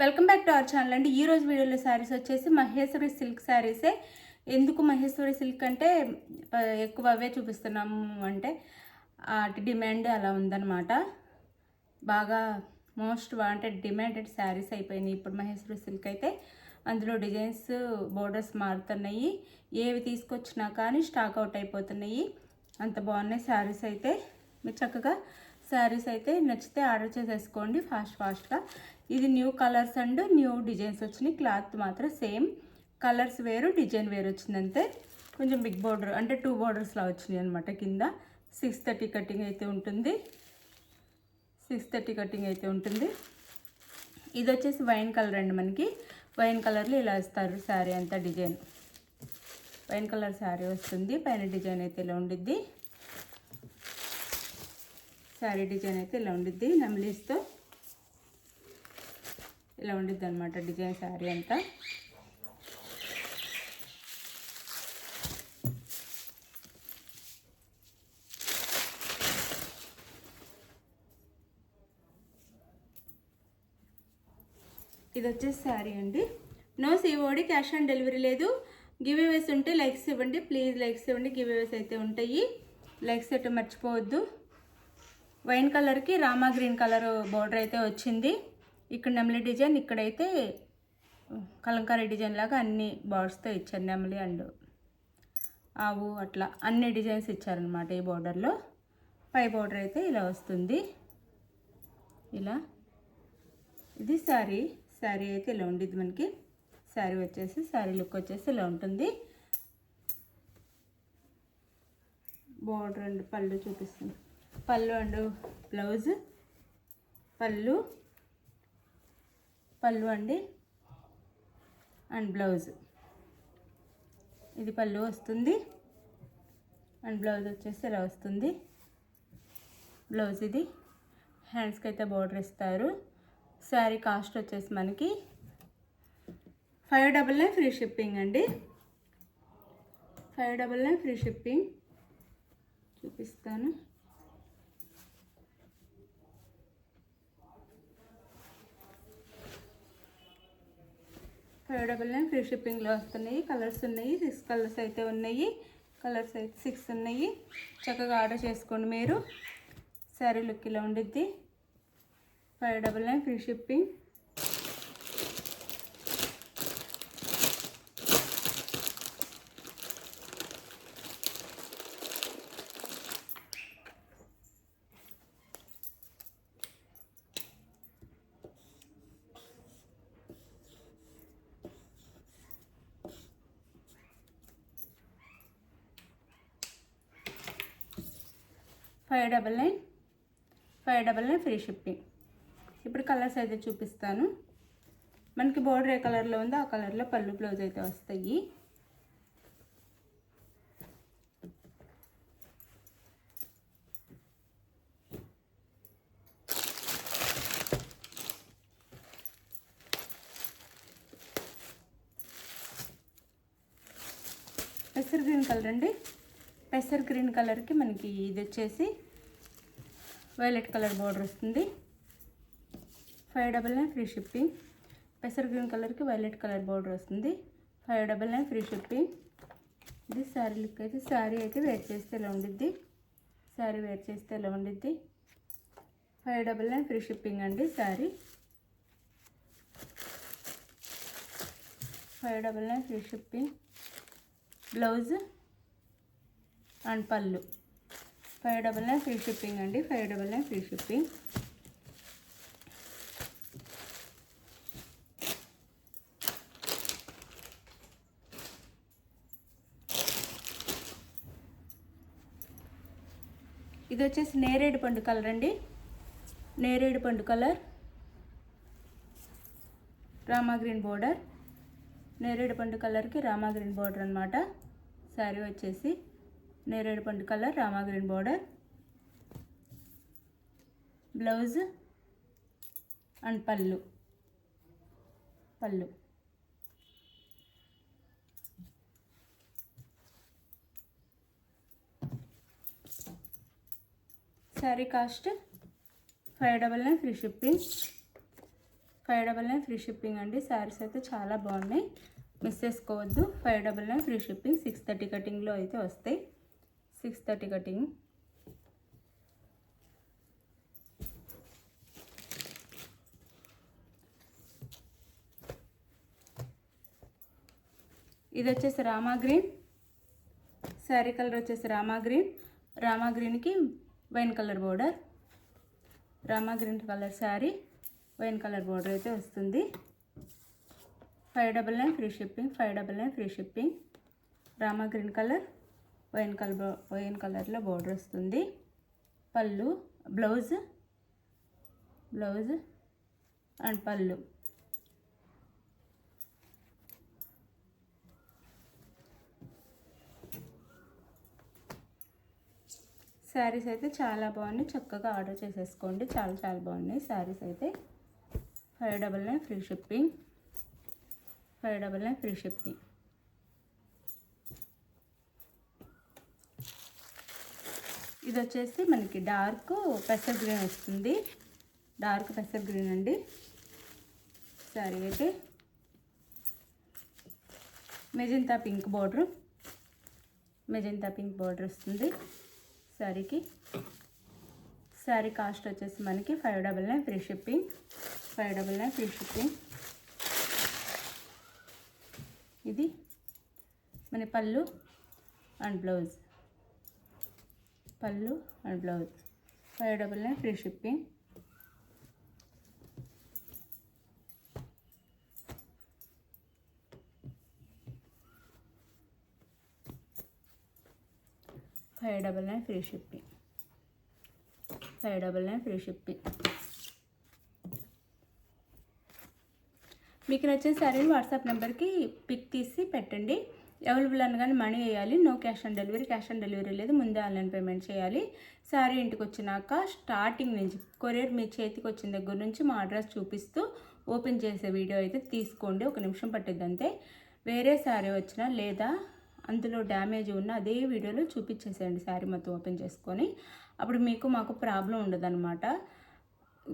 Welcome back to our channel అండి. ఈ రోజు వీడియోలో శారీస్ వచ్చేసి మహేశ్వరి సిల్క్ శారీసే. ఎందుకు మహేశ్వరి సిల్క్ అంటే ఎక్కువ అవే చూపిస్తున్నాము అంటే డిమాండ్ అలా ఉందన్నమాట. బాగా మోస్ట్ వాంటెడ్ డిమాండెడ్ శారీస్ అయిపోయినాయి ఇప్పుడు మహేశ్వరి సిల్క్ అయితే. అందులో డిజైన్స్ బోర్డర్స్ మారుతున్నాయి, ఏవి తీసుకొచ్చినా కానీ స్టాక్ అవుట్ అయిపోతున్నాయి. అంత బాగున్నాయి శారీస్ అయితే. మీరు చక్కగా శారీస్ అయితే నచ్చితే ఆర్డర్ చేసేసుకోండి ఫాస్ట్గా. ఇది new colours and new designs వచ్చినాయి. క్లాత్ మాత్రం సేమ్, కలర్స్ వేరు డిజైన్ వేరు వచ్చిందంతే. కొంచెం బిగ్ బోర్డర్ అంటే 2 బోర్డర్స్లా వచ్చినాయి అనమాట. కింద 630 కటింగ్ అయితే ఉంటుంది. 630 కటింగ్ అయితే ఉంటుంది. ఇది వచ్చేసి వైన్ కలర్ అండి. మనకి వైన్ కలర్లో ఇలా ఇస్తారు శారీ అంతా. డిజైన్ వైన్ కలర్ శారీ వస్తుంది. పైన డిజైన్ అయితే ఇలా ఉండిద్ది. శారీ డిజైన్ అయితే ఇలా ఉండిద్ది. నమ్లీస్తో ఇలా ఉండిద్ది అనమాట డిజైన్ శారీ అంతా. ఇది వచ్చేసి శారీ అండి. No COD, cash on delivery లేదు. గివ్ అవేస్ ఉంటే లైక్స్ ఇవ్వండి ప్లీజ్. లైక్స్ ఇవ్వండి. గివ్ అవేస్ అయితే ఉంటాయి. లైక్స్ అయితే మర్చిపోవద్దు. వైన్ కలర్కి రామా గ్రీన్ కలర్ బార్డర్ అయితే వచ్చింది. ఇక్కడ నెమలి డిజైన్, ఇక్కడైతే కలంకారీ డిజైన్ లాగా అన్ని బార్డర్స్తో ఇచ్చారు. నెమలి అండ్ ఆవు అట్లా అన్ని డిజైన్స్ ఇచ్చారనమాట ఈ బార్డర్లో. పై బార్డర్ అయితే ఇలా వస్తుంది. ఇలా ఇది శారీ అయితే ఇలా ఉండిద్ది మనకి. శారీ వచ్చేసి శారీ లుక్ వచ్చేసి ఇలా ఉంటుంది. బార్డర్ అండ్ పళ్ళు చూపిస్తుంది. పళ్ళు అండ్ బ్లౌజ్, పళ్ళు అండి అండ్ బ్లౌజ్. ఇది పళ్ళు వస్తుంది అండ్ బ్లౌజ్ వచ్చేసి ఇలా వస్తుంది. బ్లౌజ్ ఇది. హ్యాండ్స్కి అయితే బార్డర్ ఇస్తారు. శారీ కాస్ట్ వచ్చేసి మనకి 599 ఫ్రీ షిప్పింగ్ అండి. 599 ఫ్రీ షిప్పింగ్ చూపిస్తాను. ఫ్రీ షిప్పింగ్లో వస్తున్నాయి. కలర్స్ ఉన్నాయి. 6 కలర్స్ అయితే ఉన్నాయి. కలర్స్ అయితే 6 ఉన్నాయి. చక్కగా ఆర్డర్ చేసుకోండి మీరు. శారీ లుక్ ఇలా ఉండిద్ది. 599 free shipping. Five double nine free shipping. ఇప్పుడు కలర్స్ అయితే చూపిస్తాను. మనకి బోర్డర్ ఏ కలర్లో ఉందో ఆ కలర్లో పళ్ళు బ్లౌజ్ అయితే వస్తాయి. పెసర్ గ్రీన్ కలర్ అండి. పెసర్ గ్రీన్ కలర్కి మనకి ఇది వచ్చేసి వైలెట్ కలర్ బోర్డర్ వస్తుంది. 599 ఫ్రీ షిప్పింగ్. పెసర్ గ్రీన్ కలర్కి వైలెట్ కలర్ బోర్డర్ వస్తుంది. 599 ఫ్రీ షిప్పింగ్. ఇది శారీ లుక్ అయితే. శారీ అయితే వేర్ చేస్తే ఇలా ఉండిద్ది. శారీ వేర్ చేస్తే ఇలా ఉండిద్ది. 599 ఫ్రీ షిప్పింగ్ అండి. Sari 599 free shipping. Blouse and పళ్ళు 599 ఫ్రీ షిప్పింగ్ అండి. 599 ఫ్రీ షిప్పింగ్. ఇది వచ్చేసి నేరేడు పండు కలర్ అండి. నేరేడు పండు కలర్, రామా గ్రీన్ బోర్డర్. నేరేడు పండు కలర్కి రామా గ్రీన్ బోర్డర్ అనమాట. శారీ వచ్చేసి నేరేడు పండు కలర్, రామా గ్రీన్ బోర్డర్. బ్లౌజ్ అండ్ పళ్ళు. Sari cost 599 free shipping. 599 free shipping అండి. శారీస్ అయితే చాలా బాగున్నాయి, మిస్ చేసుకోవద్దు. 599 ఫ్రీ షిప్పింగ్. 630 కటింగ్లో అయితే వస్తాయి. 630 కటింగ్. ఇది వచ్చేసి రామా గ్రీన్. శారీ కలర్ వచ్చేసి రామా గ్రీన్. రామా గ్రీన్కి wine colour border. Rama green colour sari, wine colour border అయితే వస్తుంది. 599 free shipping. 599 free shipping. Rama green colour, wine కలర్లో బోర్డర్ వస్తుంది. పళ్ళు, బ్లౌజ్ అండ్ పళ్ళు. శారీస్ అయితే చాలా బాగున్నాయి, చక్కగా ఆర్డర్ చేసేసుకోండి. చాలా చాలా బాగున్నాయి శారీస్ అయితే. 599 ఫ్రీ షిప్పింగ్. 599 free shipping. ఇది వచ్చేసి మనకి డార్క్ పెసర్ గ్రీన్ వస్తుంది. డార్క్ పెసర్ గ్రీన్ అండి శారీ అయితే. Magenta pink border. Magenta pink border వస్తుంది శారీకి. శారీ కాస్ట్ వచ్చేసి మనకి 599 ఫ్రీ షిప్పింగ్. 599 free shipping. ఇది మన పళ్ళు అండ్ బ్లౌజ్. పళ్ళు and blouse. 599 free shipping. $599 free shipping. 599 free shipping. మీకు నచ్చిన శారీని వాట్సాప్ నెంబర్కి పిక్ తీసి పెట్టండి. అవైలబుల్ అనగానే మనీ వేయాలి. No cash on delivery. Cash on delivery లేదు, ముందే ఆన్లైన్ పేమెంట్ చేయాలి. శారీ ఇంటికి వచ్చినాక స్టార్టింగ్ నుంచి కొరియర్ మీ చేతికి వచ్చిన దగ్గర నుంచి మా అడ్రస్ చూపిస్తూ ఓపెన్ చేసే వీడియో అయితే తీసుకోండి. 1 నిమిషం పట్టిద్ది అంతే. వేరే శారీ వచ్చినా లేదా అందులో డ్యామేజ్ ఉన్న అదే వీడియోలో చూపించేసేయండి శారీ మొత్తం ఓపెన్ చేసుకొని. అప్పుడు మీకు మాకు ప్రాబ్లం ఉండదు అనమాట.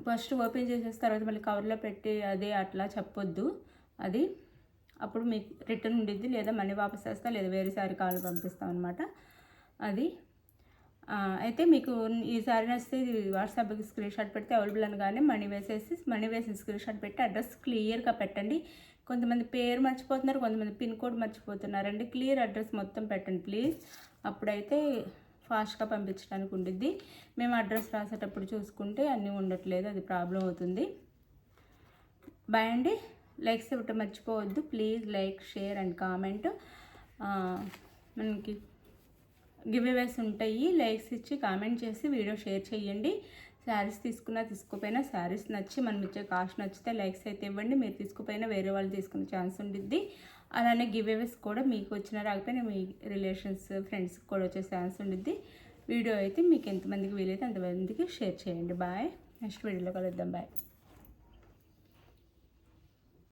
ఫస్ట్ ఓపెన్ చేసేసిన తర్వాత మళ్ళీ కవర్లో పెట్టి అదే అట్లా చెప్పొద్దు. అది అప్పుడు మీకు రిటర్న్ ఉండిద్ది, లేదా మనీ వాపస్ చేస్తా, లేదా వేరే శారీ కావాలి పంపిస్తాం అనమాట. అది అయితే మీకు ఈ శారీ నచ్చితే వాట్సాప్కి స్క్రీన్ షాట్ పెడితే అవైలబుల్ అనగానే మనీ వేసిన స్క్రీన్ షాట్ పెట్టి అడ్రస్ క్లియర్గా పెట్టండి. కొంతమంది పేరు మర్చిపోతున్నారు, కొంతమంది పిన్ కోడ్ మర్చిపోతున్నారండి. క్లియర్ అడ్రస్ మొత్తం పెట్టండి ప్లీజ్. అప్పుడైతే ఫాస్ట్గా పంపించడానికి ఉండిద్ది. మేము అడ్రస్ రాసేటప్పుడు చూసుకుంటే అన్నీ ఉండట్లేదు, అది ప్రాబ్లం అవుతుంది. బాయ్ అండి. లైక్స్ ఇవ్వటం మర్చిపోవద్దు please. Like, share and comment. మనకి గివ్ అవేస్ ఉంటాయి. లైక్స్ ఇచ్చి కామెంట్ చేసి వీడియో షేర్ చేయండి. శారీస్ తీసుకున్నా తీసుకోపోయినా శారీస్ నచ్చి మనం ఇచ్చే కాస్ట్ నచ్చితే లైక్స్ అయితే ఇవ్వండి. మీరు తీసుకుపోయినా వేరే వాళ్ళు తీసుకునే ఛాన్స్ ఉండిద్ది. అలానే గివ్ అవేస్ కూడా మీకు వచ్చిన రాకపోయినా మీ రిలేషన్స్, ఫ్రెండ్స్కి కూడా వచ్చే ఛాన్స్ ఉండిద్ది. వీడియో అయితే మీకు ఎంతమందికి వీలైతే అంతమందికి షేర్ చేయండి. బాయ్. నెక్స్ట్ వీడియోలో కలుద్దాం. బాయ్.